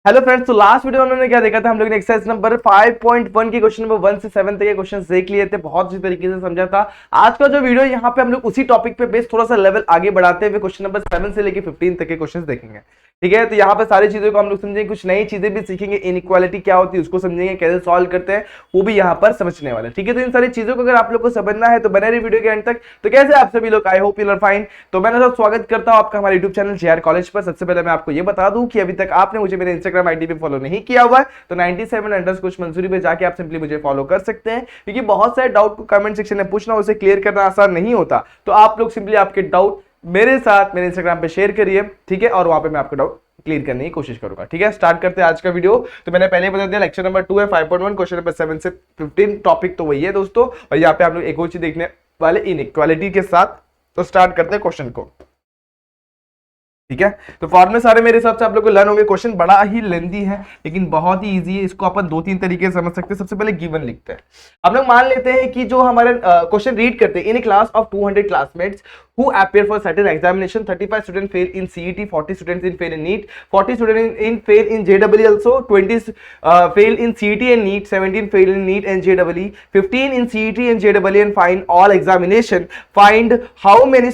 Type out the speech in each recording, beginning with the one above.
Hello friends, तो last video में उन्होंने क्या देखा था, हम लोग ने एक्सरसाइज नंबर 5.1 के क्वेश्चन नंबर 1 से 7 तक के क्वेश्चन देख लिए थे, बहुत अच्छी तरीके से समझा था। आज का जो वीडियो यहाँ पे हम लोग उसी टॉपिक पे बेस थोड़ा सा लेवल आगे बढ़ाते हुए क्वेश्चन नंबर 7 से लेके 15 तक के क्वेश्चन देखेंगे। ठीक है, तो यहाँ पे सारी चीजों को हम लोग समझेंगे, कुछ नई चीजें भी सीखेंगे, इनइक्वालिटी क्या होती है उसको समझेंगे, कैसे सॉल्व करते हैं वो भी यहाँ पर समझने वाले। ठीक है, तो इन सारी चीजों को अगर आप लोग को समझना है तो बने रहिए वीडियो के एंड तक। तो कैसे आप सभी लोग, I hope you are fine. तो मैं सब स्वागत करता हूँ आपका हमारे यूट्यूब चैनल जेआर कॉलेज पर। सबसे पहले मैं आपको ये बता दूं कि अभी तक आपने मुझे मेरे इंस्टाग्राम आईडी पे फॉलो नहीं किया हुआ है तो 97 मंसूरी पे जाके आप सिंपली मुझे फॉलो कर सकते हैं, क्योंकि बहुत सारे डाउट को कमेंट सेक्शन में पूछना, उसे क्लियर करना आसान नहीं होता। तो आप लोग सिंपली आपके डाउट मेरे साथ मेरे इंस्टाग्राम पे शेयर करिए, ठीक है, और वहां पे मैं आपको डाउट क्लियर करने की कोशिश करूंगा। ठीक है, स्टार्ट करते हैं आज का वीडियो। तो मैंने पहले बता दिया, लेक्चर नंबर 2 है 5.1, क्वेश्चन नंबर 7 से 15, टॉपिक तो वही है दोस्तों। और यहाँ पे आप लोग एक और चीज देखने वाले इनइक्वालिटी के साथ। तो स्टार्ट करते हैं क्वेश्चन को। ठीक है, तो फॉर्मूले सारे मेरे हिसाब से आप लोग को लर्न होंगे। क्वेश्चन बड़ा ही लेंथी है लेकिन बहुत ही इजी है, इसको अपन दो तीन तरीके से समझ सकते हैं। सबसे पहले गिवन लिखते हैं। हम लोग मान लेते हैं कि जो हमारे क्वेश्चन रीड करते हैं, in a class of 200 classmates who appear for certain examination, 35 students fail in CET, 40 students in fail in NEET, 40 students in fail in JEE also, 20 fail in CET and NEET, 17 fail in NEET and JEE, 15 in CET and JEE, and find all examination. Find how many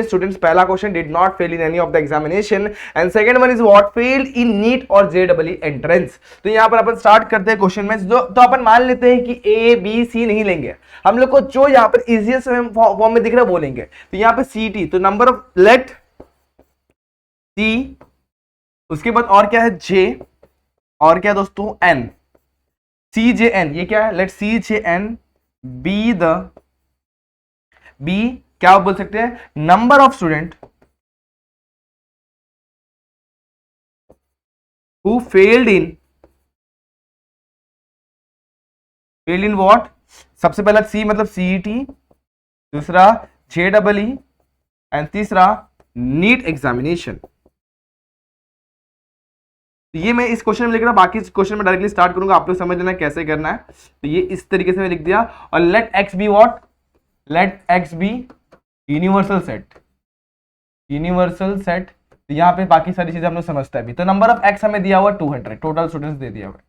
students पहला question did not fail in any of the examination and second one is what failed in NEET और JEE entrance। तो यहाँ पर अपन start करते हैं question में। तो अपन मान लेते हैं कि A B C नहीं लेंगे, हम लोग को जो यहाँ पर इजीएस्ट फॉर्म में दिख रहा है वो लेंगे। तो यहाँ पे CT, तो नंबर ऑफ लेट C, उसके बाद और क्या है J, और क्या दोस्तों N, CJN, ये क्या है, let CJN be the B, क्या बोल सकते हैं, number of student who failed in what, सबसे पहला C मतलब CET, दूसरा JEE एंड तीसरा नीट एग्जामिनेशन। ये मैं इस क्वेश्चन में लिख रहा हूं, बाकी क्वेश्चन में डायरेक्टली स्टार्ट करूंगा, आप लोग समझ लेना कैसे करना है। तो ये इस तरीके से मैं लिख दिया। और let X be what, let X be universal set, तो यहाँ पे बाकी सारी चीजें हम लोग समझते हैं अभी। तो नंबर ऑफ एक्स हमें दिया हुआ 200, टोटल स्टूडेंट्स दे दिया हुआ है।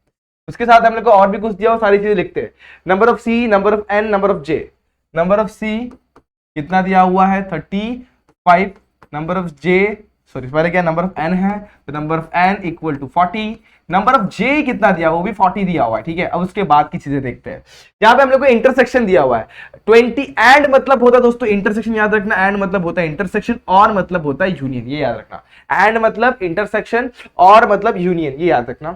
उसके साथ हम लोग को और भी कुछ दिया हुआ, सारी चीजें लिखते हैं। Number of C, number of N, number of J. Number of C कितना दिया हुआ है 35, नंबर ऑफ जे सॉरी पहले क्या नंबर ऑफ एन है, तो number of N equal to 40, number of J कितना दिया हुआ, वो भी 40 दिया हुआ है। ठीक है, अब उसके बाद की चीजें देखते हैं। यहाँ पे हम लोग को इंटरसेक्शन दिया हुआ है 20, एंड मतलब होता है दोस्तों इंटरसेक्शन, याद रखना, एंड मतलब होता है इंटरसेक्शन और मतलब होता है यूनियन, ये याद रखना। एंड मतलब इंटरसेक्शन और मतलब यूनियन, ये याद रखना।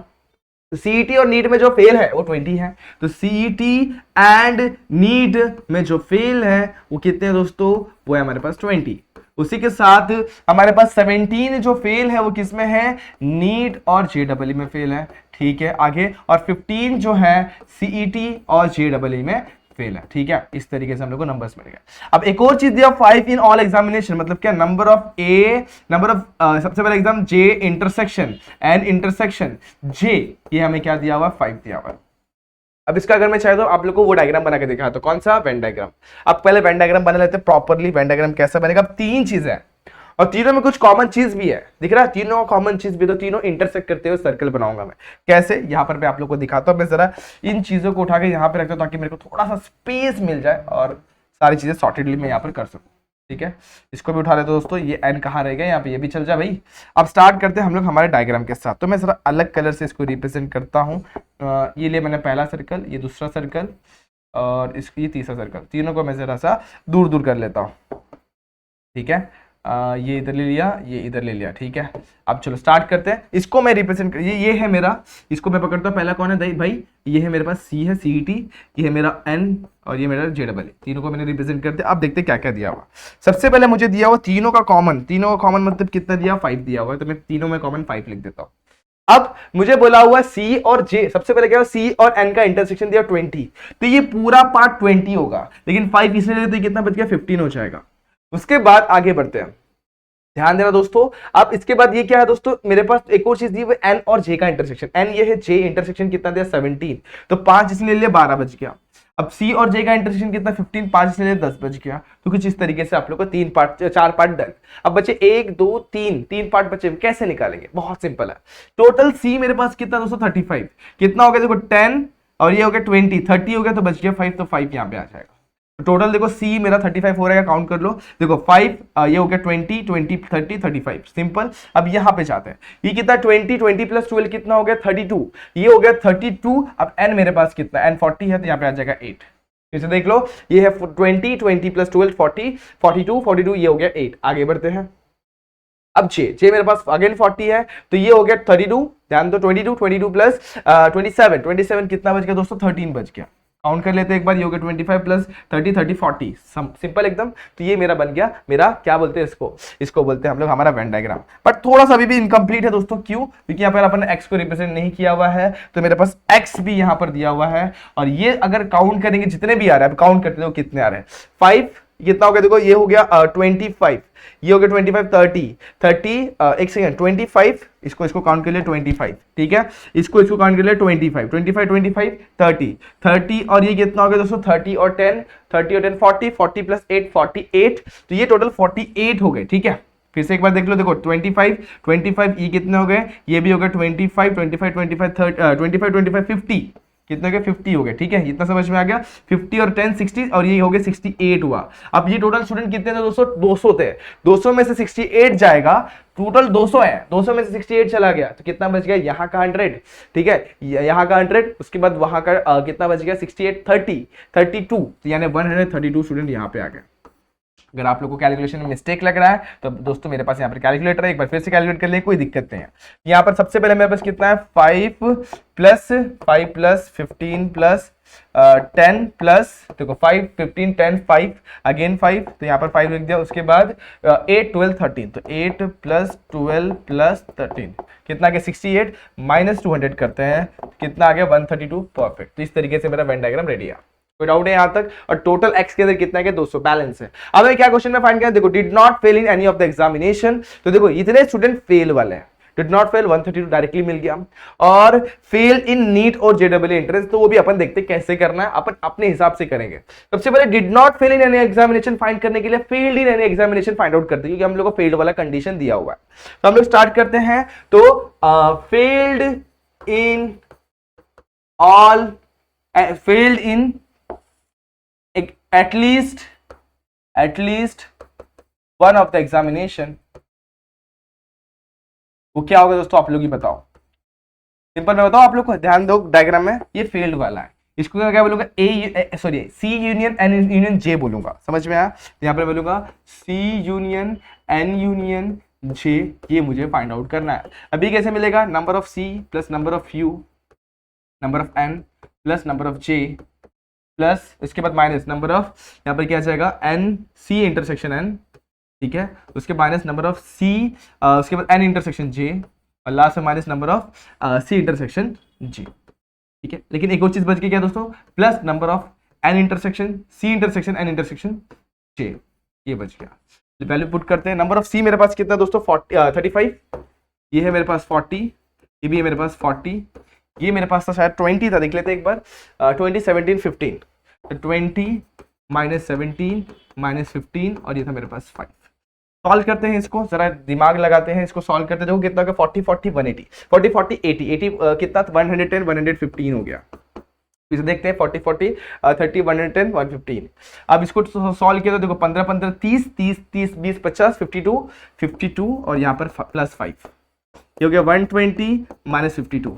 तो सीईटी और नीट में जो फेल है वो 20 है, तो सीईटी एंड नीट में जो फेल है वो कितने हैं दोस्तों, वो है हमारे पास 20। उसी के साथ हमारे पास 17 जो फेल है वो किस में है, नीट और जेईई में फेल है। ठीक है, आगे, और 15 जो है सीईटी और जेईई में फेल है। ठीक है, इस तरीके से हम लोग को नंबर्स मिल गए। अब एक और चीज दिया 5 इन ऑल एग्जामिनेशन, मतलब क्या, number of A, number of सबसे पहले exam J intersection and intersection J, ये हमें क्या दिया हुआ, 5 दिया हुआ। अब इसका अगर मैं चाहे तो आप लोग को वो डायग्राम बना के दिखा, तो कौन सा, वेन डायग्राम। अब पहले वेन डायग्राम बना लेते हैं प्रॉपरली। वेन डायग्राम कैसा बनेगा, अब 3 चीजें हैं और तीनों में कुछ कॉमन चीज भी है, दिख रहा है, तीनों कॉमन चीज भी, तो तीनों इंटरसेक्ट करते हुए सर्कल बनाऊंगा मैं। कैसे, यहां पर मैं आप लोग को दिखाता हूं। मैं जरा इन चीजों को उठा के यहां पे रखता हूं ताकि मेरे को थोड़ा सा स्पेस मिल जाए और सारी चीजें सॉर्टेडली मैं यहाँ पर कर सकूं। ठीक है, इसको भी उठा लेते दोस्तों, ये एन कहाँ रह गया, यहाँ पे ये भी चल जाए भाई। अब स्टार्ट करते हैं हम लोग हमारे डायग्राम के साथ। तो मैं जरा अलग कलर से इसको रिप्रेजेंट करता हूँ। ये ले मैंने पहला सर्कल, ये दूसरा सर्कल और इसकी तीसरा सर्कल, तीनों को मैं जरा सा दूर दूर कर लेता हूँ। ठीक है, ये इधर ले लिया, ये इधर ले लिया। ठीक है, अब चलो स्टार्ट करते हैं। इसको मैं रिप्रेजेंट कर, ये है मेरा, इसको मैं पकड़ता हूँ। पहला कौन है भाई, ये है मेरे पास सी है, सीईटी, ये है मेरा एन और ये मेरा जेईई, तीनों को मैंने रिप्रेजेंट करते। अब देखते क्या क्या दिया हुआ। सबसे पहले मुझे दिया हुआ तीनों का कॉमन, मतलब कितना दिया, 5 दिया हुआ है, तो मैं तीनों में कॉमन 5 लिख देता हूँ। अब मुझे बोला हुआ सी और जे, सबसे पहले क्या, सी और एन का इंटरसेक्शन दिया 20, तो ये पूरा पार्ट 20 होगा, लेकिन 5 इसमें लेते कितना बच गया, 15 हो जाएगा। उसके बाद आगे बढ़ते हैं, ध्यान देना दोस्तों। अब इसके बाद ये क्या है दोस्तों, मेरे पास एक और चीज दी वो एन और जे का इंटरसेक्शन। एन ये है, जे इंटरसेक्शन कितना दिया 17, तो 5 इसने ले लिया, 12 बच गया। अब सी और जे का इंटरसेक्शन कितना 15, 5 से 10 बच गया। तो कुछ इस तरीके से आप लोग को 3 पार्ट 4 पार्ट डन। अब बचे 1 2 3 3 पार्ट बचे, कैसे निकालेंगे? बहुत सिंपल है। टोटल सी मेरे पास कितना दोस्तों 35, कितना हो गया देखो 10 और ये हो गया 20, 30 हो गया तो बच गया 5, तो 5 यहाँ पे आ जाएगा। टोटल देखो सी मेरा 35 हो रहेगा, काउंट कर लो। देखो 5 ये हो गया 20 20 30 35, सिंपल। अब यहाँ पे जाते हैं, ये कितना 20 20 प्लस 12 कितना हो गया 32, ये हो गया 32। अब n मेरे पास कितना n 40 है तो यहाँ पे आ जाएगा 8। इसे देख लो, ये है 20 20 प्लस 12 40 42 42, ये हो गया 8। आगे बढ़ते हैं। अब जे मेरे पास अगेन 40 है तो ये हो गया 32, ध्यान दो 22 22 प्लस 27 27 कितना बच गया दोस्तों 13 बच गया। काउंट कर लेते हैं एक बार, ये हो गया 25 प्लस 30 30 40, सिंपल एकदम। तो ये मेरा बन गया, मेरा क्या बोलते हैं इसको बोलते हैं हम लोग हमारा वेन डायग्राम। बट थोड़ा सा अभी भी इनकम्प्लीट है दोस्तों, क्यों? क्योंकि यहाँ पर अपन एक्स को रिप्रेजेंट नहीं किया हुआ है, तो मेरे पास एक्स भी यहाँ पर दिया हुआ है। और ये अगर काउंट करेंगे जितने भी आ रहे हैं, काउंट करते हो कितने आ रहे हैं, 5 कितना हो गया देखो, ये हो गया 25, ये हो गया 25 30 30 एक सेकंड 25, इसको काउंट कर लिया 25, ठीक है। इसको काउंट कर लिया 25 25 25 30 30 और ये कितना हो गया दोस्तों 30 और 10 40 40 प्लस 8 48, तो ये टोटल 48 हो गए, ठीक है। फिर से एक बार देख लो, देखो 25 ये कितने हो गए, ये भी हो गया 25 25 25 25 50, कितने हो गए 50 हो गए, ठीक है। इतना समझ में आ गया। 50 और 10 60 और ये हो गया 68 हुआ। अब ये टोटल स्टूडेंट कितने थे दोस्तों 200 थे, 200 में से 68 जाएगा, टोटल 200 है, 200 में से 68 चला गया तो कितना बच गया यहाँ का 100, ठीक है, यहाँ का 100, उसके बाद वहां का कितना बच गया 68 30 32, यानी 132 स्टूडेंट यहाँ पे आ गए। अगर आप लोग को कैलकुलेशन में मिस्टेक लग रहा है तो दोस्तों मेरे पास यहाँ पर कैलकुलेटर है, एक बार फिर से कैलकुलेट कर ले, कोई दिक्कत नहीं है। यहाँ पर सबसे पहले मेरे पास कितना है 5 प्लस 15 प्लस 10 प्लस देखो 5 15 10 5 अगेन 5, तो यहाँ पर 5 लिख दिया। उसके बाद 8 12 13, तो 8 प्लस 12 प्लस 13 कितना गया 68 माइनस 200 करते हैं, कितना आ गया 132, परफेक्ट। तो इस तरीके से मेरा वेन डायग्राम रेडी है, कोई डाउट है यहाँ तक। और टोटल एक्स के अंदर कितना है 200, बैलेंस है। अब मैं क्या क्वेश्चन में फाइंड किया, देखो did not fail in any of the examination, तो देखो इतने स्टूडेंट फेल वाले हैं, डिड नॉट फेल 132 डायरेक्टली मिल गया। और फेल इन नीट और जेडब्ल्यू एंट्रेंस, तो वो भी अपन देखते कैसे करना है, अपन अपने हिसाब से करेंगे। सबसे पहले did not fail in any examination find करने के लिए failed in any examination find out करते हैं, क्योंकि हम लोग को फेल्ड वाला कंडीशन दिया हुआ है। तो हम लोग स्टार्ट करते हैं, तो failed in all, failed in at least one of the examination, वो क्या होगा दोस्तों आप लोग ही बताओ। सिंपल मैं बताओ आप लोग को, ध्यान दो डायग्राम में, ये फेल्ड वाला है, इसको क्या बोलूंगा C union N union J बोलूंगा, समझ में आया। यहाँ पर बोलूंगा C union N union J, ये मुझे फाइंड आउट करना है। अभी कैसे मिलेगा, number of C plus number of U number of N plus number of J plus इसके बाद माइनस नंबर ऑफ, यहाँ पर क्या जाएगा एन सी इंटरसेक्शन एन, ठीक है, उसके माइनस नंबर ऑफ सी, उसके बाद एन इंटरसेक्शन जे, और लास्ट में minus number of C intersection G, ठीक है। लेकिन एक और चीज बच गई क्या दोस्तों, plus number of N intersection C intersection N intersection J, ये बच गया। वैल्यू पुट करते हैं। नंबर ऑफ सी मेरे पास कितना दोस्तों 35, ये है मेरे पास 40, ये भी है मेरे पास 40, ये मेरे पास था शायद 20 था, देख लेते हैं एक बार, 20 17 15, तो 20 माइनस 17 माइनस 15 और ये था मेरे पास 5। सॉल्व करते हैं इसको, जरा दिमाग लगाते हैं, इसको सॉल्व करते हैं। देखो कितना 40 40 180 40 40 80 80 कितना 110 115 हो गया। इसे देखते हैं 40 40 30 110 115। अब इसको सॉल्व किया तो देखो 15 15 30 30 30 20 50 52 52 और यहाँ पर प्लस 5, ये हो गया 120 माइनस 52।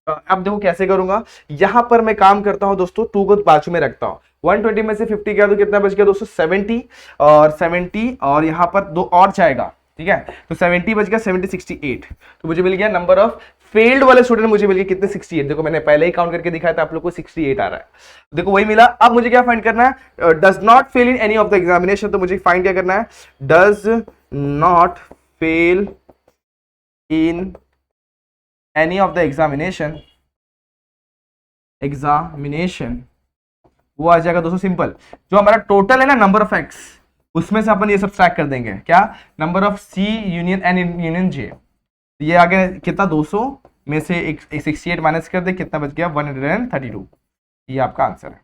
अब देखो कैसे करूंगा, यहां पर मैं काम करता हूं दोस्तों 2 को बाजू में रखता हूं, 120 में से 50 किया तो कितना बच गया दोस्तों 70 और 70 और यहां पर 2 और जाएगा, ठीक है, तो 70 बच गया 70 68, तो मुझे मिल गया नंबर ऑफ फेल्ड वाले स्टूडेंट मुझे मिल गए कितने 68। देखो मैंने पहले ही काउंट करके दिखाया था आप लोग को 68 आ रहा है, देखो वही मिला। अब मुझे क्या फाइंड करना है, does not fail in any of the examination, तो मुझे फाइंड क्या करना है, does not fail in any of the examination वो आ जाएगा दोस्तों सिंपल, जो हमारा टोटल है ना नंबर ऑफ एक्स, उसमें से अपन ये सब्सट्रैक्ट कर देंगे, क्या number of C union N union J, ये आ गया कितना 200 में से 68 माइनस कर दे, कितना बच गया 132, ये आपका आंसर है।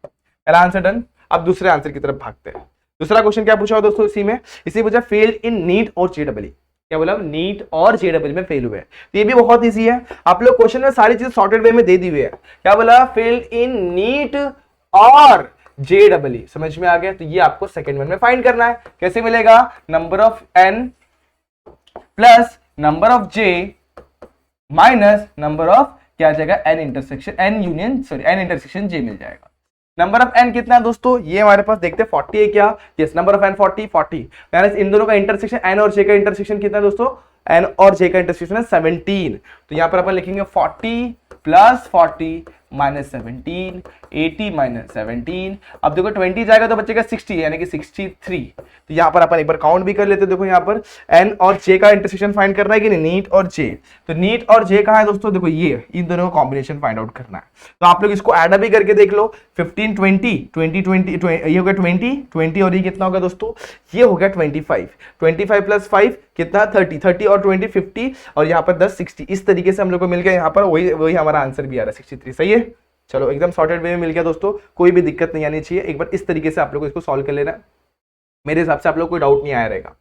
पहला आंसर डन। अब दूसरे आंसर की तरफ भागते हैं। दूसरा क्वेश्चन क्या पूछा दोस्तों इसी में, इसी पूछा फेल्ड इन नीट और जेडब्ल्यू। क्या बोला, नीट और जेडब्ल्यू में फेल हुए। तो ये भी बहुत इजी है, आप लोग क्वेश्चन में सारी चीजें सॉर्टेड वे में दे दी हुई है। क्या बोला, फेल्ड इन नीट और जेडब्ल्यू, समझ में आ गया। तो ये आपको सेकंड वन में फाइंड करना है। कैसे मिलेगा, number of N plus number of J minus number of क्या आ जाएगा, N intersection N union sorry N intersection J मिल जाएगा। नंबर ऑफ एन कितना है दोस्तों, ये हमारे पास देखते हैं 40 है क्या, यस नंबर ऑफ एन 40 यानी इन दोनों का इंटरसेक्शन एन और जे का इंटरसेक्शन कितना है दोस्तों, एन और जे का इंटरसेक्शन है 17। तो यहां पर अपन लिखेंगे 40 प्लस 40 माइनस 17, 80 माइनस 17। अब देखो 20 जाएगा तो बचेगा 60 यानी कि 63। तो यहां पर अपन एक बार काउंट भी कर लेते हैं। देखो यहां पर एन और जे का इंटरसेक्शन फाइंड करना है कि नहीं, नीट और जे। तो नीट और जे कहां है दोस्तों, देखो ये इन दोनों का कॉम्बिनेशन फाइंड आउट करना है। तो आप लोग इसको ऐड भी करके देख लो, 15 20 20 20 ये हो गया 20 20 और ये कितना होगा दोस्तों, ये हो गया 25 25 प्लस 5 कितना 30 30 और 20 50 और यहाँ पर 10 60। इस तरीके से हम लोग को मिल गया, यहाँ पर वही हमारा आंसर भी आ रहा है 63। सही है, चलो एकदम सॉर्टेड वे में मिल गया दोस्तों, कोई भी दिक्कत नहीं आनी चाहिए। एक बार इस तरीके से आप लोग इसको सॉल्व कर लेना, मेरे हिसाब से आप लोग कोई डाउट नहीं आया रहेगा।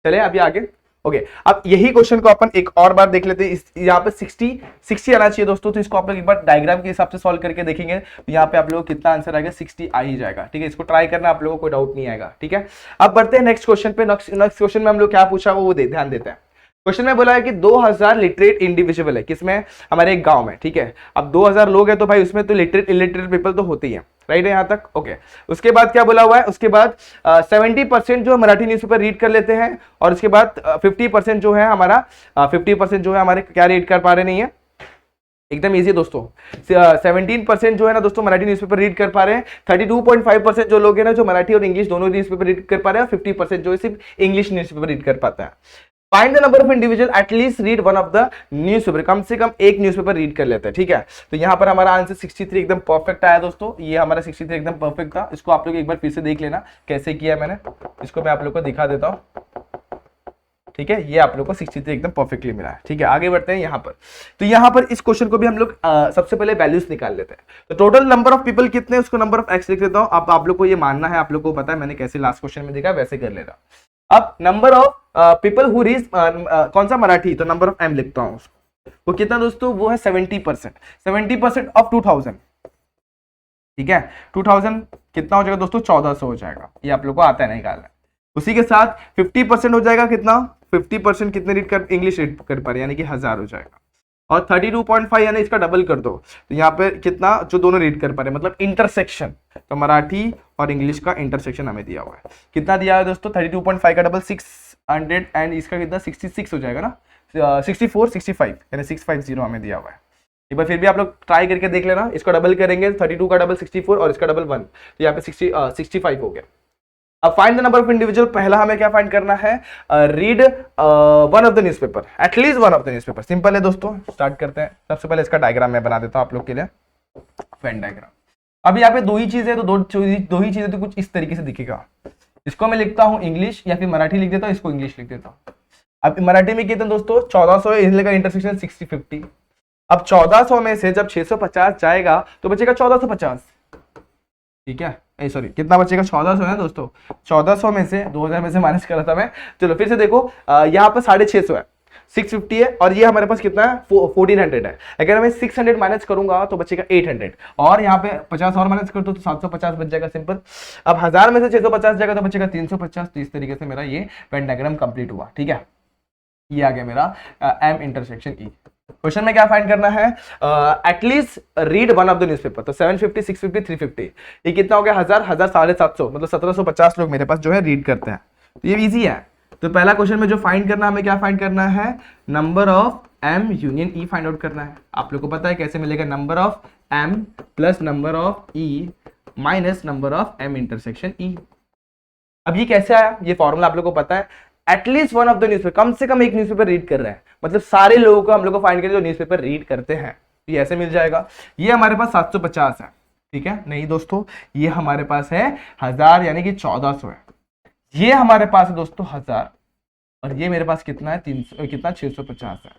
चले अभी आगे। ओके अब यही क्वेश्चन को अपन एक और बार देख लेते हैं। यहाँ पे 60 आना चाहिए दोस्तों, तो इसको आप लोग एक बार डायग्राम के हिसाब से सॉल्व करके देखेंगे। तो यहाँ पे आप लोग कितना आंसर आएगा, 60 आ ही जाएगा। ठीक है, इसको ट्राई करना, आप लोगों को कोई डाउट नहीं आएगा। ठीक है, अब बढ़ते हैं नेक्स्ट क्वेश्चन पे। नेक्स्ट क्वेश्चन में हम लोग क्या पूछा वो ध्यान देते हैं। क्वेश्चन में बोला है कि 2000 लिटरेट इंडिविजुअल है, किसमें, हमारे एक गांव में। ठीक है, अब 2000 लोग हैं तो भाई उसमें तो लिटरेट इलिटरेट पीपल तो होते ही हैं, राइट है यहाँ तक। ओके उसके बाद क्या बोला हुआ है, उसके बाद 70% जो मराठी न्यूज़पेपर रीड कर लेते हैं और उसके बाद 50% जो है हमारा 50% जो है हमारे क्या रीड कर पा रहे नहीं है। एकदम इजी दोस्तों, 17% जो है ना दोस्तों मराठी न्यूज़पेपर रीड कर पा रहे हैं। 32.5% जो लोग हैं ना जो मराठी और इंग्लिश दोनों न्यूज़पेपर रीड कर पा रहे हैं। 50% जो है सिर्फ इंग्लिश न्यूज़पेपर रीड कर पाता है। Find the number of individual at least read one of the newspaper, कम से कम एक न्यूज़पेपर रीड कर लेते हैं। ठीक है, तो यहाँ पर हमारा आंसर 63 एकदम परफेक्ट आया दोस्तों। ये हमारा 63 एकदम परफेक्ट था। इसको आप लोग एक बार फिर से देख लेना कैसे किया मैंने, इसको मैं आप लोग को दिखा देता हूँ। ठीक है, ये आप लोग को 63 एकदम परफेक्टली मिला है। ठीक है, आगे बढ़ते हैं यहाँ पर। तो यहाँ पर इस क्वेश्चन को भी हम लोग सबसे पहले वैल्यूज निकाल लेते हैं। तो टोटल नंबर ऑफ पीपल कितने, उसको नंबर ऑफ एक्स लिख देता हूँ। अब आप लोग को ये मानना है, आप लोग को पता है मैंने कैसे लास्ट क्वेश्चन में देखा वैसे कर लेना। अब number of people who read कौन सा मराठी, तो नंबर ऑफ एम लिखता हूँ उसको। वो कितना दोस्तों, वो है 70%। 70% ऑफ 2000। ठीक है, 2000 कितना हो जाएगा दोस्तों, 1400 हो जाएगा। ये आप लोग को आता है निकालना। उसी के साथ 50% हो जाएगा कितना, 50% कितने रीड कर, इंग्लिश रीड कर पा रहे यानी कि 1000 हो जाएगा। और 32.5 यानी इसका डबल कर दो, तो यहाँ पे कितना जो दोनों रीड कर पा रहे मतलब इंटरसेक्शन। तो मराठी और इंग्लिश का इंटरसेक्शन हमें दिया हुआ है, कितना दिया है दोस्तों, 32.5 का डबल 600 एंड इसका कितना 66 हो जाएगा ना, 64 65 यानी 650 हमें दिया हुआ है। एक बार फिर भी आप लोग ट्राई करके देख लेना। इसको डबल करेंगे 32 का डबल 64 और इसका डबल 1, तो यहाँ पे 65 हो गया। अब find the number of individual, पहला हमें क्या फाइंड करना है, read one of the newspaper, at least one of the newspaper. Simple है दोस्तों, स्टार्ट करते हैं। सबसे पहले इसका डायग्राम मैं बना देता हूं आप लोग के लिए, वेन डायग्राम। अब यहाँ पे दो ही चीजें, तो दो ही चीजें तो कुछ इस तरीके से दिखेगा। इसको मैं लिखता हूँ इंग्लिश या फिर मराठी लिख देता हूँ, इसको इंग्लिश लिख देता हूँ। अब मराठी में कितने दोस्तों 1400 है, इसलिए का इंटरसेक्शन 60-50। अब 1400 में से जब 650 जाएगा तो बचेगा 1450। ठीक है, सॉरी कितना बचेगा, 1400 है दोस्तों। 1400 में से 2000 में से माइनस कर रहा था मैं। चलो फिर से देखो, यहाँ पर 650 है, 650 है और ये हमारे पास कितना है 1400 है। अगर मैं 600 माइनस करूंगा तो बचेगा 800 और यहाँ पे 50 और माइनस कर दो तो 750 बच जाएगा सिंपल। अब 1000 में से 650 जाएगा तो बचेगा 350। तो इस तरीके से मेरा ये वेन डायग्राम कंप्लीट हुआ। ठीक है, ये आ गया मेरा एम इंटरसेक्शन ई। क्वेश्चन में क्या फाइंड करना है, at least read one of the newspaper. तो 750 650 350 ये कितना हो गया, 1000 750 मतलब 1750 लोग मेरे पास जो है रीड करते हैं। तो ये इजी है। तो पहला क्वेश्चन में जो फाइंड करना हमें क्या फाइंड करना है, number of M union E find out करना है। आप लोग को पता है कैसे मिलेगा, number of M plus number of E minus number of M intersection E. अब ये कैसे आया, ये फॉर्मूला आप लोग को पता है, at least one of the newspaper, कम से कम एक न्यूज़पेपर रीड कर रहे हैं, मतलब सारे लोगों को हम लोग को फाइंड करें जो न्यूज़पेपर रीड करते हैं। तो ये ऐसे मिल जाएगा। ये हमारे पास 750 है, ठीक है, नहीं दोस्तों ये हमारे पास है 1000 यानी कि 1400 है। ये हमारे पास है दोस्तों 1000 और ये मेरे पास कितना है 300, कितना 650 है।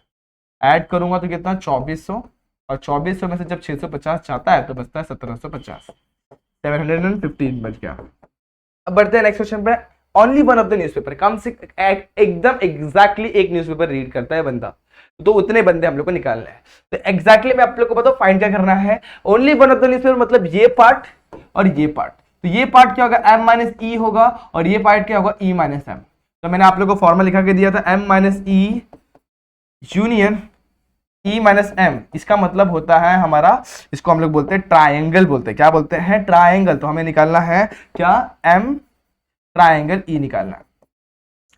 ऐड करूंगा तो कितना 2400 और 2400 में से जब 650 जाता है तो बचता है 1750। 715 बच गया। अब बढ़ते हैं नेक्स्ट क्वेश्चन पे। Only one of the newspaper, कम से एकदम एग्जैक्टली एक न्यूज़पेपर रीड करता है बंदा, तो उतने बंदे हम लोग को निकालने हैं। तो एग्जैक्टली मैं आप लोग को बताऊं फाइंड क्या करना है। Only one of the newspaper मतलब ये पार्ट और ये पार्ट। तो ये पार्ट क्या होगा, m माइनस ई होगा, और ये पार्ट क्या होगा, e माइनस एम। तो मैंने आप लोग को फॉर्मूला लिखा के दिया था m minus E union e minus M. इसका मतलब होता है हमारा, इसको हम लोग बोलते हैं ट्राइंगल, बोलते हैं क्या बोलते हैं, ट्राइंगल। तो हमें निकालना है क्या, m ट्राइंगल e निकालना है।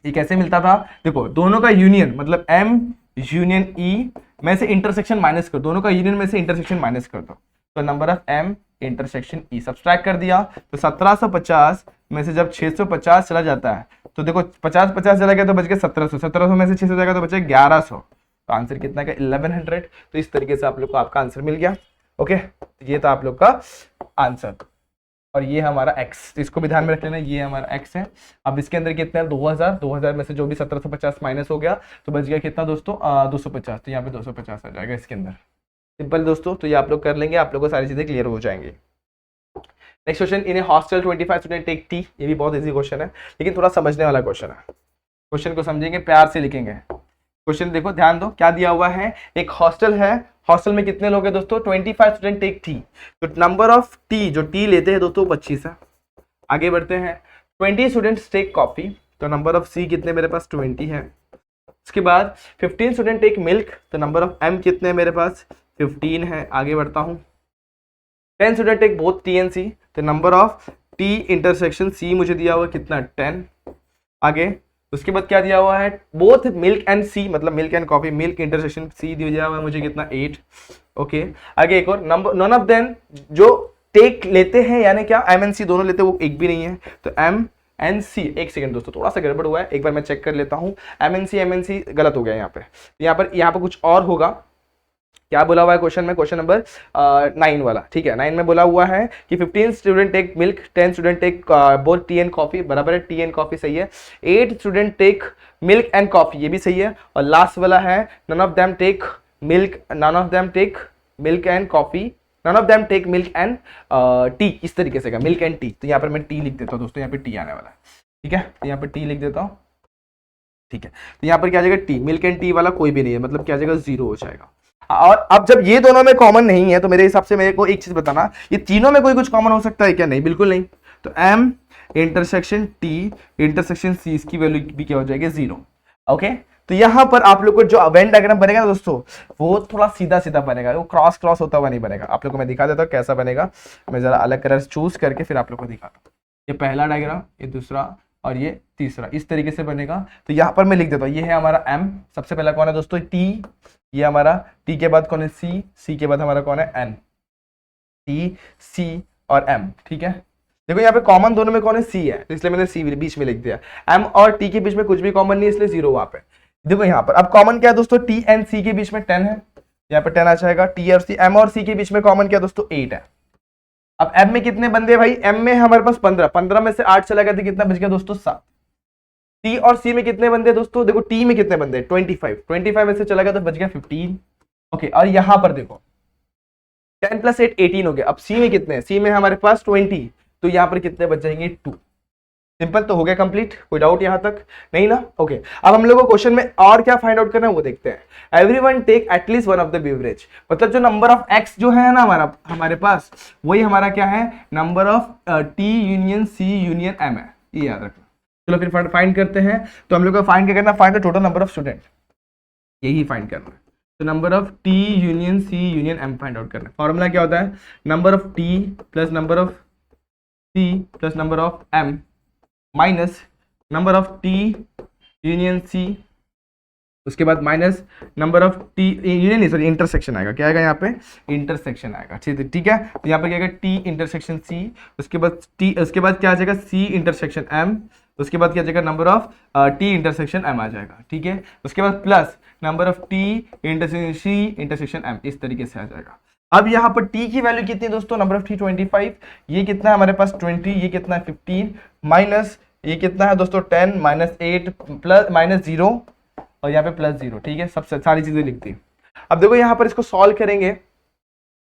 ये कैसे मिलता था, देखो दोनों का यूनियन मतलब m यूनियन e में से इंटरसेक्शन माइनस कर, दोनों का यूनियन में से इंटरसेक्शन माइनस कर दो, तो number of m intersection e subtract कर दिया। तो 1750 में से जब 650 चला जाता है, तो देखो 50 50 चला गया तो बच गया 1700, 1700 में से 600 जाएगा तो बचे 1100। तो आंसर कितना का 1100। तो इस तरीके से आप लोग को आपका आंसर मिल गया। ओके, ये था आप लोग का आंसर, और ये हमारा x, तो इसको भी ध्यान में रख लेना, ये हमारा x है। अब इसके अंदर कितना है, 2000, 2000 में से जो भी 1750 माइनस हो गया तो बच गया कितना दोस्तों, 250। तो यहाँ पे 250 आ जाएगा इसके अंदर। सिंपल दोस्तों, तो ये आप लोग कर लेंगे, आप लोगों को सारी चीजें क्लियर हो जाएंगी। नेक्स्ट क्वेश्चन, इन ए हॉस्टल 25 स्टूडेंट टेक टी। ये भी बहुत इजी क्वेश्चन है, लेकिन थोड़ा समझने वाला क्वेश्चन है। क्वेश्चन को समझेंगे, प्यार से लिखेंगे। क्वेश्चन देखो, ध्यान दो, क्या दिया हुआ है, एक हॉस्टल है, हॉस्टल में कितने लोग हैं दोस्तों, 25 स्टूडेंट टेक टी। तो नंबर ऑफ टी, जो टी लेते हैं दोस्तों 25 है। आगे बढ़ते हैं, 20 स्टूडेंट्स टेक कॉफी, तो नंबर ऑफ सी कितने मेरे पास 20 है। उसके बाद 15 स्टूडेंट टेक मिल्क, तो नंबर ऑफ एम कितने मेरे पास 15 है। आगे बढ़ता हूँ, 10 student take both T and C, तो number of T intersection C मुझे दिया हुआ कितना 10। आगे उसके बाद क्या दिया हुआ है, बोथ मिल्क एंड सी, मतलब milk and coffee, milk intersection C दिया हुआ है मुझे कितना 8। ओके, आगे एक और नंबर, नॉन ऑफ देम जो टेक लेते हैं, यानी क्या एम एंड सी दोनों लेते हैं, वो एक भी नहीं है। तो एम एन सी, एक सेकंड दोस्तों थोड़ा सा गड़बड़ हुआ है, एक बार मैं चेक कर लेता हूँ। एम एन सी गलत हो गया यहाँ पे, यहाँ पर कुछ और होगा। क्या बोला हुआ है क्वेश्चन में, क्वेश्चन नंबर 9 वाला, ठीक है, 9 में बोला हुआ है कि 15 student take milk, 10 student take both T and coffee, बराबर है, टी एंड कॉफी सही है। 8 student take milk and coffee, ये भी सही है। और लास्ट वाला है none of them take milk, none of them take milk and coffee, none of them take milk and tea, इस तरीके से का मिल्क एंड टी। तो यहाँ पर मैं टी लिख देता हूँ दोस्तों, यहाँ पे टी आने वाला है, ठीक है, तो यहाँ पर टी लिख देता हूँ, ठीक है। तो यहाँ पर क्या आ जाएगा, टी, मिल्क एंड टी वाला कोई भी नहीं है, मतलब क्या आ जाएगा, 0 हो जाएगा। और अब जब ये दोनों में कॉमन नहीं है, तो मेरे हिसाब से मेरे को एक चीज बताना, ये तीनों में कोई कुछ कॉमन हो सकता है क्या, नहीं, बिल्कुल नहीं। तो m intersection t intersection c, इसकी वैल्यू भी क्या हो जाएगी, 0। ओके, तो यहां पर आप लोग को जो वेन डायग्राम बनेगा ना दोस्तों, वो थोड़ा सीधा सीधा बनेगा, वो क्रॉस क्रॉस होता हुआ नहीं बनेगा। आप लोग को मैं दिखा देता हूँ कैसा बनेगा, मैं जरा अलग कलर चूज करके फिर आप लोग को दिखाता हूँ। ये पहला डायग्राम, ये दूसरा और ये तीसरा, इस तरीके से बनेगा। तो यहाँ पर मैं लिख देता हूँ, ये है हमारा m, सबसे पहला कौन है दोस्तों, t, ये हमारा t के बाद कौन है c, c के बाद हमारा कौन है n, t, c और m, ठीक है। देखो यहाँ पे कॉमन दोनों में कौन है, c है, तो इसलिए मैंने c बीच में लिख दिया। m और t के बीच में कुछ भी कॉमन नहीं, इसलिए 0 वहां पे। देखो यहाँ पर अब कॉमन क्या है दोस्तों, t एंड c के बीच में 10 है, यहाँ पे 10 आ जाएगा। t और c, m और c के बीच में कॉमन क्या दोस्तों, 8 है। अब m में कितने बंदे हैं भाई, m में हमारे पास 15, 15 में से 8 चला गया तो कितना बच गया दोस्तों, 7। t और c में कितने बंदे दोस्तों, देखो t में कितने बंदे, 25, 25 में से चला गया तो बच गया 15। ओके, और यहां पर देखो 10 + 8 18 हो गया। अब c में कितने हैं, c में हमारे पास 20, तो यहां पर कितने बच जाएंगे, 2। सिंपल, तो हो गया कंप्लीट, कोई डाउट यहां तक नहीं ना। ओके, अब हम लोग को क्वेश्चन में और क्या फाइंड आउट करना है वो देखते हैं। Everyone take at least one of the beverage, मतलब जो नंबर ऑफ x जो है ना हमारे पास, वही हमारा क्या है, number of t union c union m है, ये याद रखना। चलो फिर फाइंड करते हैं। तो हम लोग को फाइंड क्या करना, find the total number of student, यही फाइंड करना है। तो number of t union c union m find out करना है। फॉर्मूला क्या होता है, number of t plus number of c plus number of m minus number of t union c, उसके बाद minus number of t union नहीं, sorry intersection आएगा, क्या आएगा यहाँ पे, इंटरसेक्शन आएगा, ठीक है। तो यहाँ पे क्या आएगा, t इंटरसेक्शन c, उसके बाद क्या आ जाएगा, c इंटरसेक्शन m, उसके बाद क्या आ जाएगा, number of t intersection m आ जाएगा, ठीक है। उसके बाद plus number of t intersection c intersection m, इस तरीके से आ जाएगा। अब यहाँ पर t की वैल्यू कितनी है दोस्तों, नंबर ऑफ t 25, ये कितना है हमारे पास 20, ये कितना है 15, माइनस ये कितना है दोस्तों 10, -8 प्लस -0 और यहाँ पे +0, ठीक है, सब सारी चीजें लिखती है। अब देखो यहाँ पर इसको सॉल्व करेंगे,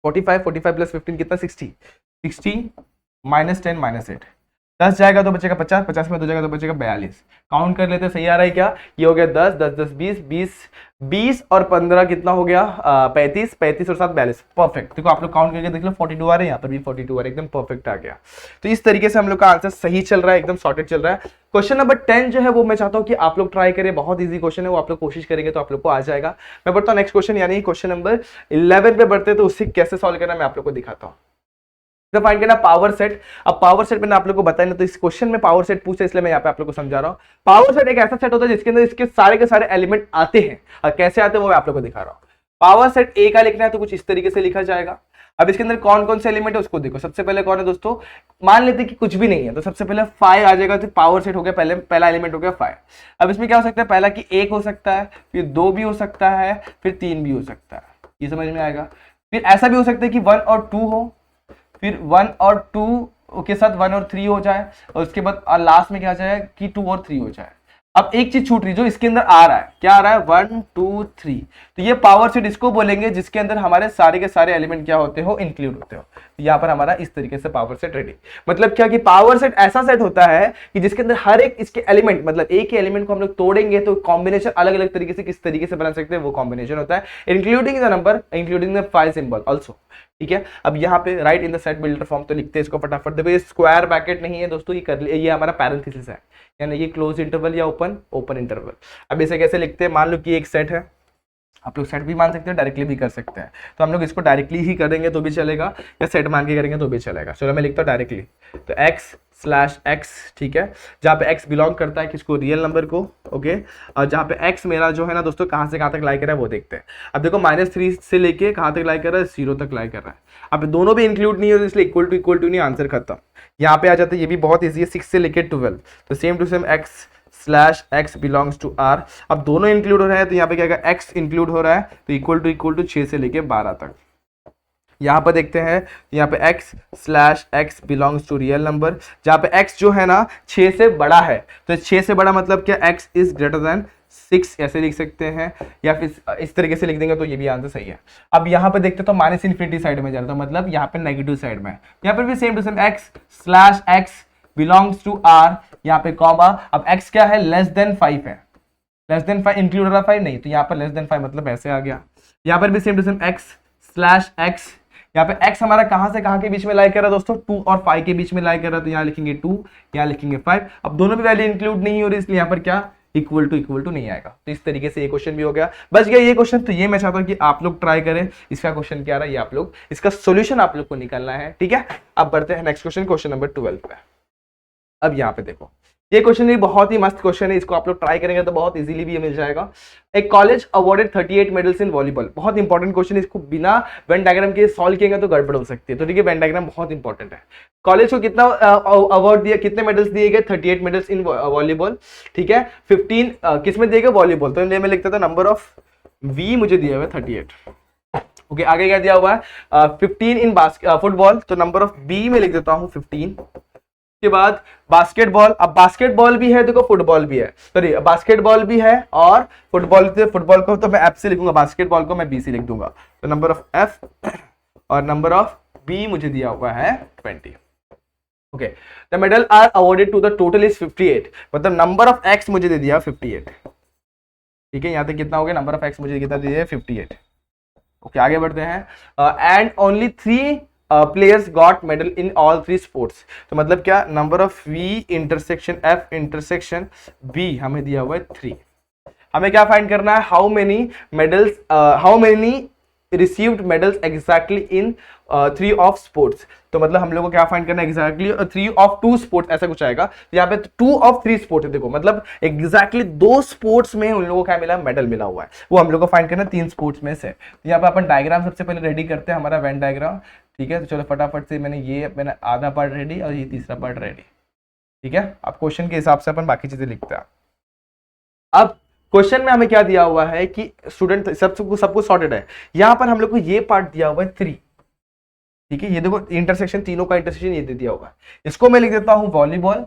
45 + 15 कितना, 60 -10 -8, 10 जाएगा तो बचेगा 50, 50 में 2 जाएगा तो बचेगा 42। काउंट कर लेते, सही आ रहा है क्या? ये हो गया 10, 10 10 20, 20 20 और 15 कितना हो गया? 35, 35 और 7 42। परफेक्ट। देखो आप लोग काउंट करके देख लो, 42 आ रहे हैं, यहाँ पर भी 42 आ रहे हैं, एकदम परफेक्ट आ गया। तो इस तरीके से हम लोग का आंसर सही चल रहा है, एकदम सॉर्टेड चल रहा है। क्वेश्चन नंबर 10 जो है वो मैं चाहता हूँ कि आप लोग ट्राई करें, बहुत ईजी क्वेश्चन है, वो आप लोग कोशिश करेंगे तो आप लोग को आ जाएगा। मैं बढ़ता हूँ नेक्स्ट क्वेश्चन, यानी क्वेश्चन नंबर 11 पे बढ़ते, तो उससे कैसे सॉल्व करना मैं आप लोग को दिखाता हूँ। तो फाइंड करना पावर सेट। अब पावर सेट मैंने आप लोग को बताया ना, तो इस क्वेश्चन में पावर सेट पूछा, इसलिए मैं यहाँ पे आप लोग को समझा रहा हूँ। पावर सेट एक ऐसा सेट होता है जिसके अंदर इसके सारे के सारे एलिमेंट आते हैं, और कैसे आते हैं वो मैं आप लोग को दिखा रहा हूँ। पावर सेट ए का लिखना है तो कुछ इस तरीके से लिखा जाएगा। अब इसके अंदर कौन कौन से एलिमेंट है उसको देखो। सबसे पहले कौन है दोस्तों? मान लेते कि कुछ भी नहीं है, तो सबसे पहले 5 आ जाएगा, तो पावर सेट हो गया, पहला एलिमेंट हो गया 5। अब इसमें क्या हो सकता है? पहला कि 1 हो सकता है, फिर 2 भी हो सकता है, फिर 3 भी हो सकता है, ये समझ में आएगा। फिर ऐसा भी हो सकता है कि 1 और 2 हो, फिर 1 और 2 के साथ 1 और 3 हो जाए, और उसके बाद लास्ट में क्या आ जाए कि 2 और 3 हो जाए। अब एक चीज छूट रही, जो इसके अंदर आ रहा है, क्या आ रहा है? 1 2 3। तो ये पावर सेट इसको बोलेंगे जिसके अंदर हमारे सारे के सारे एलिमेंट क्या होते हो? इंक्लूड होते हो। तो यहाँ पर हमारा इस तरीके से पावर सेट रेडी। मतलब क्या कि पावर सेट ऐसा सेट होता है कि जिसके अंदर हर एक इसके एलिमेंट, मतलब एक ही एलिमेंट को हम लोग तोड़ेंगे तो कॉम्बिनेशन अलग अलग तरीके से किस तरीके से बना सकते हैं, वो कॉम्बिनेशन होता है, including the number, including the 5 symbol also. ठीक है। अब यहाँ पे right in the set builder form, तो लिखते हैं इसको फटाफट। देखो ये स्क्वायर ब्रैकेट नहीं है दोस्तों, ये कर ये हमारा पैरेंथेसिस है, यानी ये क्लोज इंटरवल या ओपन इंटरवल। अब इसे कैसे लिखते हैं? मान लो कि एक सेट है, आप लोग सेट भी मान सकते हैं, डायरेक्टली भी कर सकते हैं, तो हम लोग इसको डायरेक्टली ही करेंगे तो भी चलेगा, या सेट मान के करेंगे तो भी चलेगा। चलो मैं लिखता हूँ डायरेक्टली, तो x/x, ठीक है, जहाँ पे x बिलोंग करता है किसको? रियल नंबर को, ओके। और जहाँ पे x मेरा जो है ना दोस्तों, कहाँ से कहाँ तक लाई कर रहा है वो देखते हैं। अब देखो -3 से लेके कहाँ तक लाई कर रहा है? 0 तक लाई कर रहा है। अब दोनों भी इंक्लूड नहीं है, इसलिए इक्वल टू नहीं, आंसर खत्म। यहाँ पे आ जाता है, ये भी बहुत ईजी है, 6 से लेके 12, तो same to same x/x belongs to r। अब दोनों इंक्लूड हो रहे हैं, तो यहाँ पे क्या होगा? x इंक्लूड हो रहा है, तो इक्वल टू 6 से लेके 12 तक। यहाँ पर देखते हैं, यहाँ पे x/x belongs to real number, जहाँ पे x जो है ना 6 से बड़ा है, तो 6 से बड़ा मतलब क्या? x इज ग्रेटर देन 6, ऐसे लिख सकते हैं, या फिर इस तरीके से लिख देंगे तो ये भी आंसर सही है। अब यहाँ पे देखते तो -∞ साइड में जा रहा था, मतलब यहाँ पे नेगेटिव साइड में, यहाँ पर भी same to same x/x belongs to r, यहाँ पे कॉमा। अब x क्या है? लेस देन 5 है, लेस देन 5 इंक्लूड हो रहा 5 नहीं, तो यहाँ पर लेस देन 5 मतलब ऐसे आ गया। यहाँ पर भी सेम टू सेम x/x, यहाँ पे x हमारा कहाँ से कहाँ के बीच में लाई कर रहा है दोस्तों? 2 और 5 के बीच में लाई कर रहा है, तो यहाँ लिखेंगे 2, यहाँ लिखेंगे 5। अब दोनों भी वैल्यू इंक्लूड नहीं हो रही, इसलिए यहाँ पर क्या? इक्वल टू नहीं आएगा। तो इस तरीके से ये क्वेश्चन भी हो गया, बच गया ये क्वेश्चन। तो ये मैं चाहता हूँ कि आप लोग ट्राई करें, इसका क्वेश्चन क्या रहा है, ये आप लोग इसका सोल्यूशन आप लोग को निकालना है, ठीक है। अब बढ़ते हैं नेक्स्ट क्वेश्चन, क्वेश्चन नंबर 12 पे। अब यहाँ पे देखो, ये क्वेश्चन भी बहुत ही मस्त क्वेश्चन है, इसको आप लोग ट्राई करेंगे तो बहुत इजीली भी ये मिल जाएगा। एक college awarded 38 medals in volleyball. बहुत इंपॉर्टेंट क्वेश्चन है, इसको बिना वेन डायग्राम के सॉल्व किएगा तो गड़बड़ हो सकती है, तो ठीक है, वेन डायग्राम बहुत इंपॉर्टेंट है। कॉलेज को कितना अवार्ड दिया, कितने मेडल्स दिए गए? 38 मेडल्स इन वॉलीबॉल, ठीक है। 15 किस में दिए गए? वॉलीबॉल, तो मैं लिखता था नंबर ऑफ वी मुझे दिया हुआ है 38, ओके। आगे क्या दिया हुआ है? 15 इन फुटबॉल, तो नंबर ऑफ बी में लिख देता हूँ 15। के बाद बास्केटबॉल, अब बास्केटबॉल भी है देखो, फुटबॉल भी है, सॉरी बास्केटबॉल भी है और फुटबॉल को तो मैं एफ से लिखूंगा, बास्केटबॉल को मैं बी से लिख दूंगा, तो नंबर ऑफ एफ और नंबर ऑफ बी मुझे दिया हुआ है 20, okay. The medal are awarded to the total is 58, मतलब नंबर ऑफ एक्स मुझे दे दिया 58, ठीक है। यहाँ तक कितना हो गया? नंबर ऑफ एक्स मुझे कितना दे दिया? 58, ओके। आगे बढ़ते हैं। And only 3 players got medal in all 3 sports, तो मतलब क्या? Number of V intersection F intersection B हमें दिया हुआ है 3। हमें क्या फाइंड करना है? How many received medals exactly in 3 of sports, तो मतलब हम लोग को क्या फाइंड करना है? एग्जैक्टली 3 ऑफ 2 स्पोर्ट्स, ऐसा कुछ आएगा। तो यहाँ पे 2 ऑफ 3 स्पोर्ट्स है, देखो मतलब एग्जैक्टली 2 स्पोर्ट्स में उन लोगों को क्या मिला? मेडल मिला हुआ है, वो हम लोग को फाइंड करना है 3 स्पोर्ट्स में से। तो यहाँ पे अपन डायग्राम सबसे पहले रेडी करते हैं, हमारा वेन डायग्राम, ठीक है। तो चलो फटाफट से मैंने आधा पार्ट रेडी और ये तीसरा पार्ट रेडी, ठीक है। अब क्वेश्चन के हिसाब से अपन बाकी चीजें लिखते हैं। अब क्वेश्चन में हमें क्या दिया हुआ है कि स्टूडेंट सब कुछ सॉर्टेड है, यहां पर हम लोग को ये पार्ट दिया हुआ है 3, ठीक है। ये देखो इंटरसेक्शन, तीनों का इंटरसेक्शन ये दे दिया हुआ है। इसको मैं लिख देता हूं वॉलीबॉल,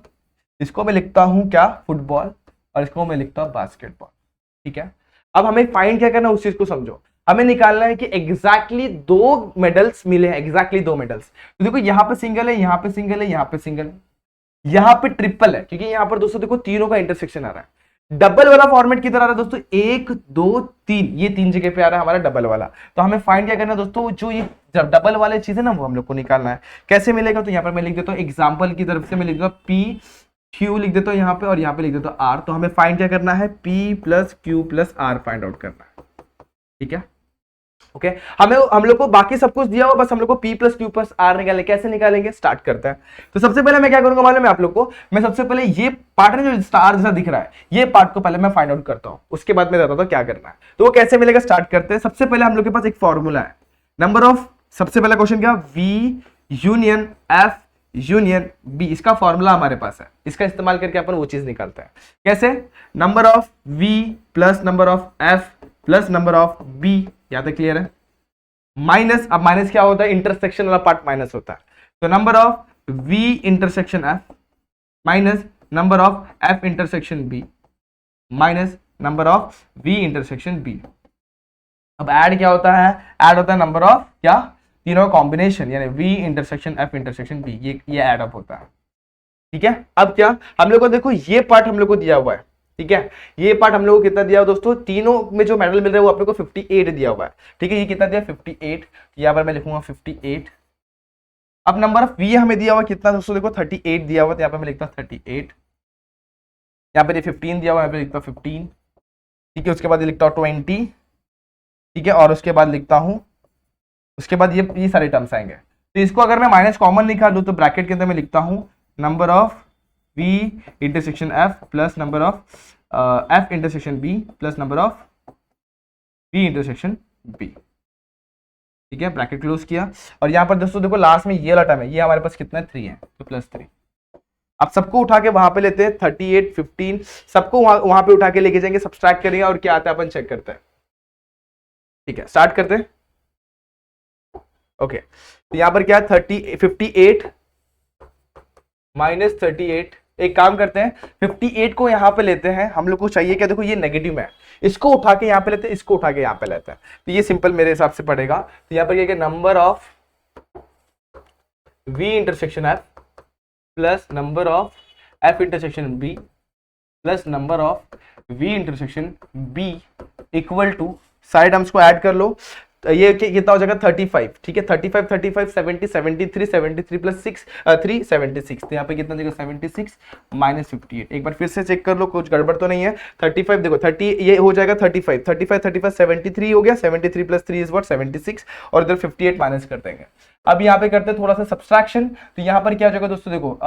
इसको मैं लिखता हूं क्या? फुटबॉल, और इसको मैं लिखता हूं बास्केटबॉल, ठीक है। अब हमें फाइंड क्या करना है उस चीज को समझो। हमें निकालना है कि एग्जैक्टली दो मेडल्स मिले हैं, एग्जैक्टली दो मेडल्स। तो देखो यहाँ पे सिंगल है, यहाँ पे सिंगल है, यहाँ पे सिंगल है, यहाँ पे ट्रिपल है, क्योंकि यहाँ पर दोस्तों देखो तीनों का इंटरसेक्शन आ रहा है। डबल वाला फॉर्मेट किधर आ रहा है दोस्तों, 1 2 3, ये 3 जगह पे आ रहा है हमारा डबल वाला। तो हमें फाइंड क्या करना है दोस्तों, जो ये जब डबल वाले चीज है ना वो हम लोग को निकालना है। कैसे मिलेगा, तो यहाँ पर मैं लिख देता हूँ एग्जाम्पल की तरफ से, मैं लिख देता हूँ पी क्यू लिख देता हूँ यहाँ पे, और यहाँ पे लिख देता हूँ आर। तो हमें फाइंड क्या करना है, P plus Q plus R find out करना है, ठीक है। ओके हम लोग को बाकी सब कुछ दिया हुआ, बस हम लोग को P plus Q plus R निकालने। कैसे निकालेंगे, स्टार्ट करते हैं। तो सबसे पहले मैं क्या करूंगा मालूम है आप लोग को, मैं सबसे पहले ये पार्ट है जो स्टार जैसा दिख रहा है, ये पार्ट को पहले मैं फाइंड आउट करता हूं, उसके बाद मैं बताता हूं क्या करना है। तो वो कैसे मिलेगा, स्टार्ट करते हैं। सबसे पहले हम लोग के पास एक फॉर्मूला है, नंबर ऑफ, सबसे पहला क्वेश्चन क्या, V union F union B, इसका फॉर्मूला हमारे पास है, इसका इस्तेमाल करके अपन वो चीज निकालते हैं। कैसे, number of V plus number of F plus number of B, यहां तक क्लियर है। माइनस, अब माइनस क्या होता है, इंटरसेक्शन वाला पार्ट माइनस होता है। तो number of V intersection F minus number of F intersection B minus number of V intersection B। अब ऐड क्या होता है, ऐड होता है नंबर ऑफ क्या, तीनों का कॉम्बिनेशन, यानी V intersection F intersection B, ये ऐड अप होता है, ठीक है। अब क्या, हम लोग को देखो ये पार्ट हम लोग को दिया हुआ है, ठीक है। ये पार्ट हम लोग को कितना दिया हुआ दोस्तों, तीनों में जो मेडल मिल रहा है वो आप लोग को 58 दिया हुआ है, ठीक है। ये कितना दिया, 58, यहाँ पर मैं लिखूंगा 58। अब नंबर ऑफ V हमें दिया हुआ कितना दोस्तों, देखो 38 दिया हुआ, तो यहाँ पर मैं लिखता हूँ 38, यहाँ पर ये 15 दिया हुआ, यहाँ पे लिखता हूँ 15, ठीक है। उसके बाद ये लिखता हूँ 20, ठीक है, और उसके बाद लिखता हूँ, उसके बाद ये सारे टर्म्स आएंगे। तो इसको अगर मैं माइनस कॉमन निकालूं तो ब्रैकेट के अंदर मैं लिखता हूं number of V intersection F plus number of F intersection B plus number of V intersection B, ठीक है। ब्रैकेट क्लोज किया, और यहाँ पर दोस्तों देखो लास्ट में ये वाला टर्म है, ये हमारे पास कितना है, 3 है, तो +3। अब सबको उठा के वहां पे लेते हैं, 38 15 सबको वहां पे उठा के लेके जाएंगे, सब्सट्रैक्ट करेंगे, और क्या आता है अपन चेक करते हैं, ठीक है। स्टार्ट करते हैं। ओके तो यहां पर क्या, 58 माइनस 38, एक काम करते हैं 58 को यहां पे लेते हैं, हम लोग को चाहिए क्या, देखो ये नेगेटिव में है, इसको उठा के यहां पे लेते हैं, इसको उठा के यहां पे लेते हैं, तो ये सिंपल मेरे हिसाब से पड़ेगा। तो यहां पर क्या, number of V intersection F plus number of F intersection B plus number of V intersection B equal to, side terms को ऐड कर लो, तो ये कितना हो जाएगा 35, ठीक है। 35 35 70 73 73 प्लस 6 3 76, तो यहाँ पे कितना देगा 76 माइनस 58। एक बार फिर से चेक कर लो, कुछ गड़बड़ तो नहीं है। 35 देखो 30, ये हो जाएगा 35 35 35 73 हो गया, 73 प्लस 3 इज व्हाट 76, और इधर 58 माइनस कर देंगे। अब यहाँ पे करते हैं थोड़ा सा सब्सट्रैक्शन, तो यहाँ पर क्या हो जाएगा दोस्तों, देखो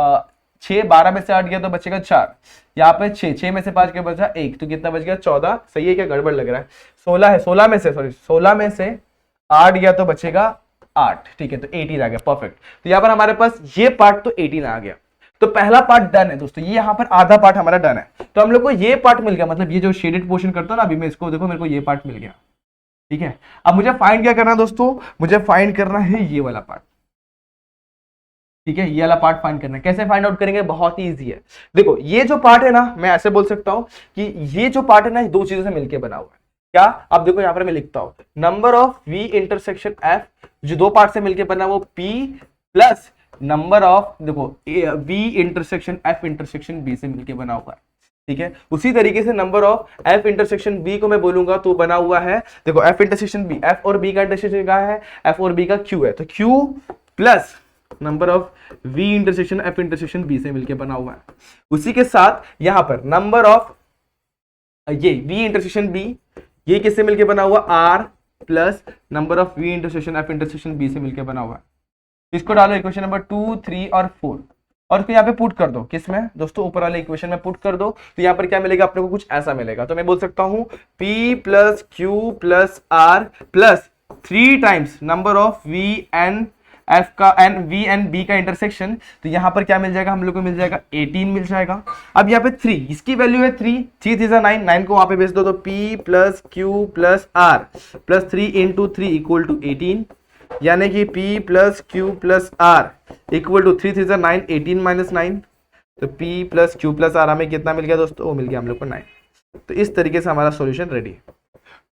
6 12 में से 8 गया तो बचेगा 4, यहाँ पे 6 में से 5 के बचा 1, तो कितना बच गया 14, सही है क्या, गड़बड़ लग रहा है, 16 है, 16 में से 8 गया तो बचेगा 8, ठीक है, तो 18 आ गया, परफेक्ट। तो यहाँ पर हमारे पास ये पार्ट तो 18 आ गया, तो पहला पार्ट डन है दोस्तों, ये यहाँ पर आधा पार्ट हमारा डन है। तो हम लोग को ये पार्ट मिल गया, मतलब ये जो शेडेड पोर्शन करता हूं ना अभी मैं इसको, देखो मेरे को ये पार्ट मिल गया, ठीक है। अब मुझे फाइंड क्या करना है दोस्तों, मुझे फाइंड करना है ये वाला पार्ट, ठीक है, ये वाला पार्ट फाइंड करना है। कैसे फाइंड आउट करेंगे, बहुत ही इजी है। देखो ये जो पार्ट है ना, मैं ऐसे बोल सकता हूं कि ये जो पार्ट है ना, दो चीजों से मिलकर बना हुआ है। क्या, अब देखो यहां पर मैं लिखता हूं number of V intersection F, जो दो पार्ट से मिलकर बना वो P प्लस नंबर ऑफ, देखो V intersection F intersection B से मिलकर बना हुआ है, ठीक है। उसी तरीके से number of F intersection B को मैं बोलूंगा तो बना हुआ है, देखो F इंटरसेक्शन B, F और B का इंटरसेक्शन क्या है, F और B का Q है, तो Q plus number of V intersection F intersection B से मिलकर बना हुआ है। उसी के साथ यहां पर नंबर ऑफ ये V इंटरसेक्शन B, ये किससे मिलकर बना हुआ, R plus number of V intersection F intersection B से मिलकर बना हुआ है। इसको डालो इक्वेशन नंबर 2 3 और 4, और इसको यहाँ पे पुट कर दो, किसमें दोस्तों, ऊपर वाले इक्वेशन में पुट कर दो। तो यहाँ पर क्या मिलेगा अपने को, कुछ ऐसा मिलेगा। तो मैं बोल सकता हूँ P plus Q plus R plus 3 times number of V and F का एन V एन B का इंटरसेक्शन, तो यहाँ पर क्या मिल जाएगा, हम लोग को मिल जाएगा 18 मिल जाएगा। अब यहाँ पे 3, इसकी वैल्यू है 3 3 9 9 को वहां पे भेज दो, तो P plus Q plus R plus 3 into 3 equal to 18, यानी कि P plus Q plus R equal to 3 3 9 18 minus 9, तो P plus Q plus R हमें कितना मिल गया दोस्तों, वो मिल गया हम लोग को 9। तो इस तरीके से हमारा सॉल्यूशन रेडी है।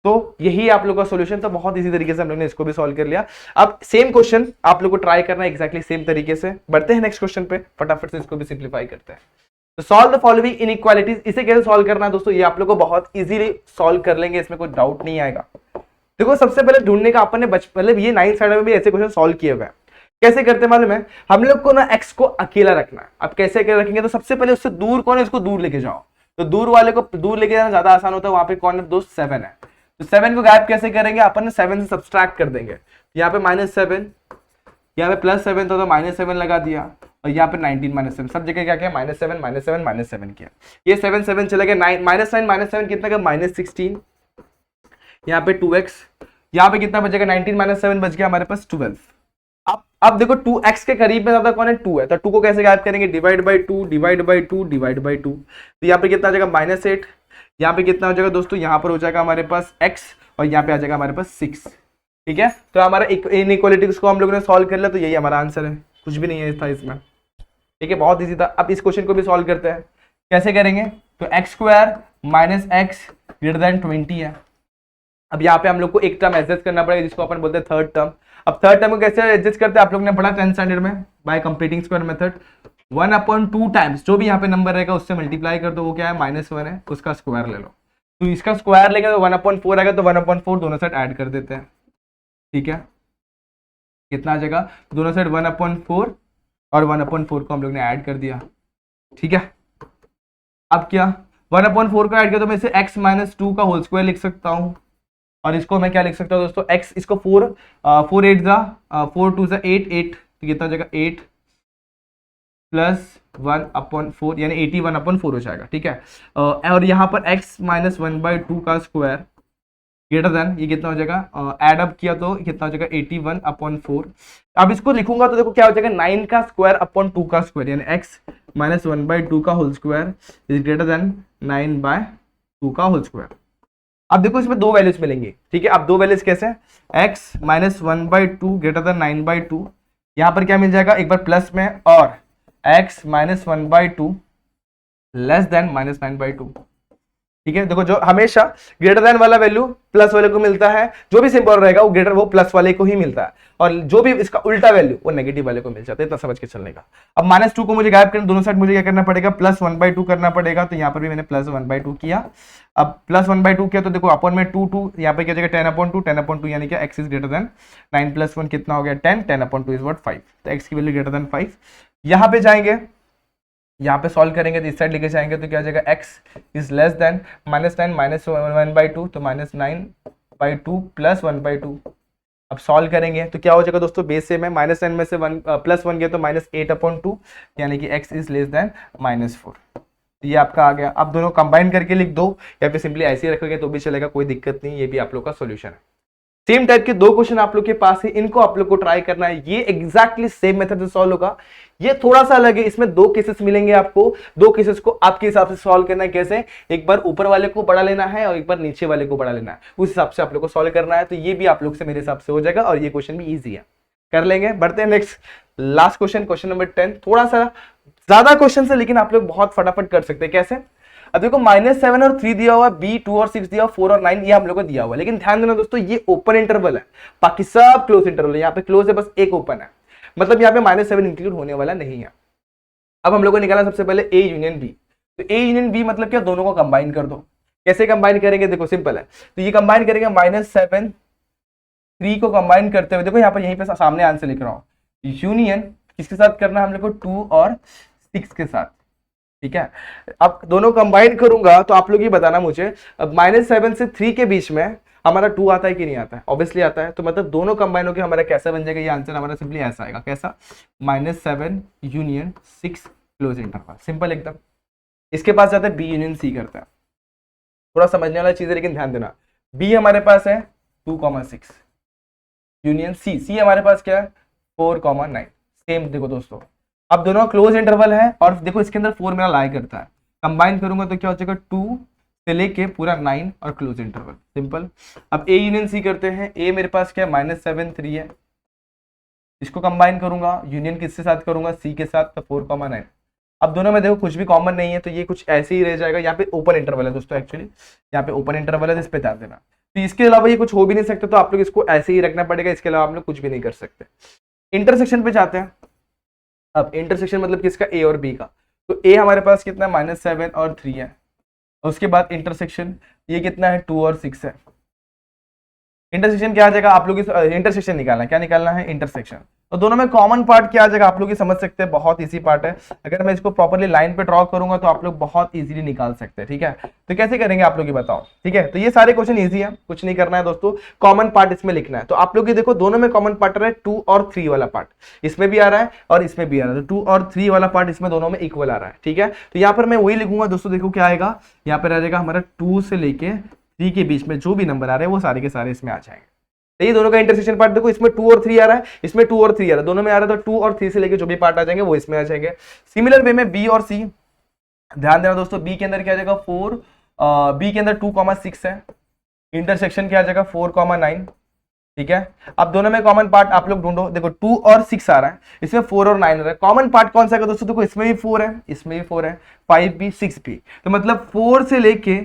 तो यही आप लोग का सॉल्यूशन। तो बहुत इजी तरीके से हम लोग ने इसको भी सॉल्व कर लिया। अब सेम क्वेश्चन आप लोग को ट्राई करना है एग्जैक्टली सेम तरीके से। बढ़ते हैं नेक्स्ट क्वेश्चन पे, फटाफट से इसको भी सिंप्लीफाई करते हैं। तो सॉल्व द फॉलोइंग इनइक्वालिटीज, इसे कैसे सॉल्व करना है दोस्तों, ये आप लोग को बहुत इजीली सॉल्व कर लेंगे, इसमें कोई डाउट नहीं आएगा। देखो सबसे पहले ढूंढने का अपन ने मतलब ये 9th स्टैंडर्ड में भी ऐसे क्वेश्चन सॉल्व किए हुए हैं। कैसे करते हैं मालूम है, हम लोग को ना x को अकेला रखना है। अब कैसे अकेला रखेंगे, तो सबसे पहले उससे दूर कौन है, इसको दूर लेके जाओ। तो दूर वाले को दूर लेके जाना ज्यादा आसान होता है। वहां पे कौन है दोस्त, 7 है। तो 7 को गायब कैसे करेंगे, अपन ने 7 से सब्सट्रैक्ट कर देंगे। यहाँ पे -7, यहाँ पे +7 तो -7 लगा दिया, और यहाँ पे 19 -7, सब जगह क्या किया, -7 -7 -7 किया। ये 7 7 चले गए, -9 -7 कितना का, -16। यहाँ पे 2x, यहाँ पे कितना बचेगा, 19 -7 बच गया हमारे पास 12। अब देखो 2x के करीब में ज्यादा कौन है, 2 है। तो 2 को कैसे गायब करेंगे, divide by 2 divide by 2 divide by 2। तो यहाँ पे कितना आ जाएगा, -8। यहाँ पे कितना हो जाएगा दोस्तों, यहाँ पर हो जाएगा हमारे पास x, और यहाँ पे आ जाएगा हमारे पास 6। ठीक है, तो हमारा इनइक्वालिटी को हम लोगों ने सॉल्व कर लिया। तो यही हमारा आंसर है, कुछ भी नहीं है था इसमें। ठीक है, बहुत ईजी था। अब इस क्वेश्चन को भी सॉल्व करते हैं। कैसे करेंगे, तो x² - x > 20 है। अब यहाँ पे हम लोग को एक टर्म एडजस्ट करना पड़ेगा, जिसको अपन बोलते हैं थर्ड टर्म। अब थर्ड टर्म को कैसे एडजस्ट करते हैं, आप लोग ने पढ़ा 10th स्टैंडर्ड में, bye completing square method. 1/2 times जो भी यहाँ पे नंबर रहेगा उससे मल्टीप्लाई कर दो, वो क्या है, -1 है, उसका स्क्वायर ले लो। तो इसका स्क्वायर लेंगे तो 1/4 आएगा, तो 1/4 दोनों साइड ऐड कर देते हैं। ठीक है, कितना आ जाएगा, दोनों साइड 1/4 और 1/4 को हम लोग ने ऐड कर दिया। ठीक है, अब क्या, 1/4 को ऐड किया तो मैं इसे x - 2 का होल स्क्वायर लिख सकता हूँ। और इसको मैं क्या लिख सकता हूँ दोस्तों, x, इसको 4 8 × 8 तो कितना हो जाएगा, 8 + 1/4 यानी 81/4 हो जाएगा। ठीक है, और यहाँ पर x - 1/2 का स्क्वायर ग्रेटर देन, ये कितना हो जाएगा, ऐड अप किया तो कितना हो जाएगा, 81/4। अब इसको लिखूंगा तो देखो क्या हो जाएगा, 9 का स्क्वायर अपॉन 2 का स्क्वायर, यानी x - 1/2 का whole square is greater than 9/2 का होल स्क्वायर। अब देखो इसमें दो वैल्यूज मिलेंगी। ठीक है, अब दो वैल्यूज कैसे, x - 1/2 ग्रेटर देन 9/2, यहाँ पर क्या मिल जाएगा, एक बार प्लस में, और x - 1/2 लेस देन -9/2। ठीक है, देखो जो हमेशा ग्रेटर देन वाला वैल्यू प्लस वाले को मिलता है, जो भी सिंबल रहेगा वो ग्रेटर वो प्लस वाले को ही मिलता है, और जो भी इसका उल्टा वैल्यू वो नेगेटिव वाले को मिल जाता है। इतना समझ के चलने का। अब -2 को मुझे गायब करना, दोनों साइड मुझे क्या करना पड़ेगा, +1/2 करना पड़ेगा। तो यहाँ पर भी मैंने +1/2 किया। अब +1/2 किया तो देखो अपॉन में 2 यहाँ पे क्या जाएगा, 10/2 10/2 यानी क्या, x इज ग्रेटर देन 9 + 1 कितना हो गया, 10 10/2 इज व्हाट 5। तो x की वैल्यू ग्रेटर देन 5। यहाँ पे जाएंगे, यहाँ पे सॉल्व करेंगे तो इस साइड लेके जाएंगे तो क्या हो जाएगा, x इज लेस देन -9 -1/2 तो -9/2 + 1/2। अब सॉल्व करेंगे तो क्या हो जाएगा दोस्तों, बेस सेम है, -9 में से 1 +1 गया तो -8/2 यानी कि x इज लेस देन -4। ये आपका आ गया। अब दोनों कंबाइन करके लिख दो, या फिर सिंपली ऐसे ही रखोगे तो भी चलेगा, कोई दिक्कत नहीं। ये भी आप लोग का सॉल्यूशन है। सेम टाइप के दो क्वेश्चन आप लोग के पास है, इनको आप लोग को ट्राई करना है। ये एग्जैक्टली सेम मेथड से सॉल्व होगा, ये थोड़ा सा अलग है। इसमें दो केसेस मिलेंगे आपको, दो केसेस को आपके हिसाब से सॉल्व करना है। कैसे, एक बार ऊपर वाले को बढ़ा लेना है और एक बार नीचे वाले को बढ़ा लेना है, उस हिसाब से आप लोग को सॉल्व करना है। तो ये भी आप लोग से मेरे हिसाब से हो जाएगा, और ये क्वेश्चन भी ईजी है, कर लेंगे। बढ़ते हैं next last question, question number 10। थोड़ा सा ज्यादा क्वेश्चन है, लेकिन आप लोग बहुत फटाफट कर सकते हैं। कैसे, अब देखो -7 और 3 दिया हुआ, b 2 और 6 दिया हुआ, 4 और 9 ये हम लोग को दिया हुआ है। लेकिन ध्यान देना दोस्तों, ये ओपन इंटरवल है, बाकी सब क्लोज इंटरवल है। यहाँ पे क्लोज है, बस एक ओपन है, मतलब यहाँ पे -7 इंक्लूड होने वाला नहीं है। अब हम लोग को निकाला सबसे पहले a यूनियन b। तो a यूनियन b मतलब क्या, दोनों को कंबाइन कर दो। कैसे कंबाइन करेंगे, देखो सिंपल है। तो ये कंबाइन करेंगे, -7 3 को कंबाइन करते हुए, देखो यहाँ पर यहीं पे सामने आंसर लिख रहा हूँ, यूनियन किसके साथ करना है हम लोग को, 2 और 6 के साथ। ठीक है, अब दोनों कंबाइन करूंगा तो आप लोग ये बताना मुझे, अब -7 से 3 के बीच में हमारा 2 आता है कि नहीं आता है, ऑब्वियसली आता है। तो मतलब दोनों कंबाइन होकर हमारा कैसा बन जाएगा, ये आंसर हमारा सिंपली ऐसा आएगा। कैसा, -7 यूनियन 6 क्लोज इंटरवल, सिंपल एकदम। इसके पास जाते हैं b यूनियन c करता है, थोड़ा समझने वाला चीज है, लेकिन ध्यान देना। b हमारे पास है 2,6 यूनियन c हमारे पास क्या है 4,9। सेम देखो दोस्तों, अब दोनों क्लोज इंटरवल है, और देखो इसके अंदर 4 मेरा लाई करता है। कंबाइन करूंगा तो क्या हो जाएगा, 2 से लेके पूरा 9 और क्लोज इंटरवल, सिंपल। अब a यूनियन c करते हैं। a मेरे पास क्या है, -7 3 है, इसको कंबाइन करूंगा, यूनियन किसके साथ करूंगा, c के साथ, तो 4,9। अब दोनों में देखो कुछ भी कॉमन नहीं है, तो ये कुछ ऐसे ही रह जाएगा। यहाँ पे ओपन इंटरवल है दोस्तों, एक्चुअली यहाँ पे ओपन इंटरवल है, इस पे ध्यान देना। तो इसके अलावा ये कुछ हो भी नहीं सकता, तो आप लोग इसको ऐसे ही रखना पड़ेगा, इसके अलावा आप लोग कुछ भी नहीं कर सकते। इंटरसेक्शन पे जाते हैं। अब इंटरसेक्शन मतलब किसका, ए और बी का। तो ए हमारे पास कितना -7 और 3 है, उसके बाद इंटरसेक्शन ये कितना है 2 और 6 है। इंटरसेक्शन क्या आ जाएगा आप लोग, इंटरसेक्शन निकालना है, क्या निकालना है, इंटरसेक्शन। तो दोनों में कॉमन पार्ट क्या आ जाएगा आप लोग ये समझ सकते हैं, बहुत इजी पार्ट है। अगर मैं इसको प्रॉपर्ली लाइन पे ड्रॉ करूंगा तो आप लोग बहुत इजीली निकाल सकते हैं, ठीक है। तो कैसे करेंगे आप लोग ये बताओ, ठीक है। तो ये सारे क्वेश्चन इजी है, कुछ नहीं करना है दोस्तों, कॉमन पार्ट इसमें लिखना है। तो आप लोग ये देखो दोनों में कॉमन पार्ट रहा है 2 और 3 वाला पार्ट, इसमें भी आ रहा है और इसमें भी आ रहा है। तो 2 और 3 वाला पार्ट इसमें दोनों में इक्वल आ रहा है, ठीक है। तो यहाँ पर मैं वही लिखूंगा दोस्तों, देखो क्या आएगा, यहाँ पर आ जाएगा हमारा 2 से लेके 3 के बीच में जो भी नंबर आ रहे हैं वो सारे के सारे इसमें आ जाएंगे। ये दोनों का इंटरसेक्शन पार्ट देखो, इसमें 2 और 3 आ रहा है, इसमें 2 और 3 आ रहा है, दोनों में आ रहा है। तो 2 और 3 से लेके जो भी पार्ट आ जाएंगे वो इसमें आ जाएंगे। सिमिलर वे में बी और सी, ध्यान देना दोस्तों, बी के अंदर क्या आ जाएगा 4, बी के अंदर 2,6 है, इंटरसेक्शन क्या आ जाएगा 4,9, ठीक है। अब दोनों में कॉमन पार्ट आप लोग ढूंढो, देखो 2 और 6 आ रहा है, इसमें 4 और 9 आ रहा है। कॉमन पार्ट कौन सा है दोस्तों, देखो इसमें भी 4 है, इसमें भी 4 है, 5 भी 6 भी। तो मतलब 4 से लेके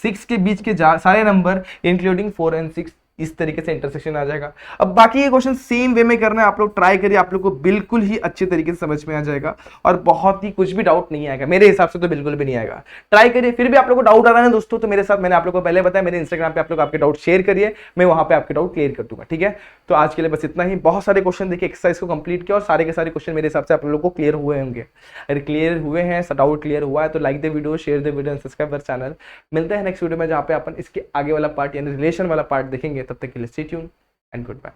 6 के बीच के सारे नंबर इंक्लूडिंग 4 एंड 6, इस तरीके से इंटरसेक्शन आ जाएगा। अब बाकी ये क्वेश्चन सेम वे में करना है, आप लोग ट्राई करिए, आप लोग को बिल्कुल ही अच्छे तरीके से समझ में आ जाएगा और बहुत ही कुछ भी डाउट नहीं आएगा, मेरे हिसाब से तो बिल्कुल भी नहीं आएगा। ट्राई करिए, फिर भी आप लोग को डाउट आ रहा है दोस्तों तो मेरे साथ, मैंने आप लोग को पहले बताया, मेरे इंस्टाग्राम पे आप लोग आपके डाउट शेयर करिए, मैं वहां पे आपके डाउट क्लियर कर दूंगा, ठीक है। तो आज के लिए बस इतना ही, बहुत सारे क्वेश्चन देखिए, एक्सरसाइज को कंप्लीट किया और सारे के सारे क्वेश्चन मेरे हिसाब से आप लोग को क्लियर हुए होंगे। अगर क्लियर हुए हैं, डाउट क्लियर हुआ है तो like the video, share the video and subscribe our channel. मिलते हैं नेक्स्ट वीडियो में जहाँ पे अपन इसके आगे वाला पार्ट यानी रिलेशन वाला पार्ट देखेंगे। तब तक के लिए stay tune and good bye.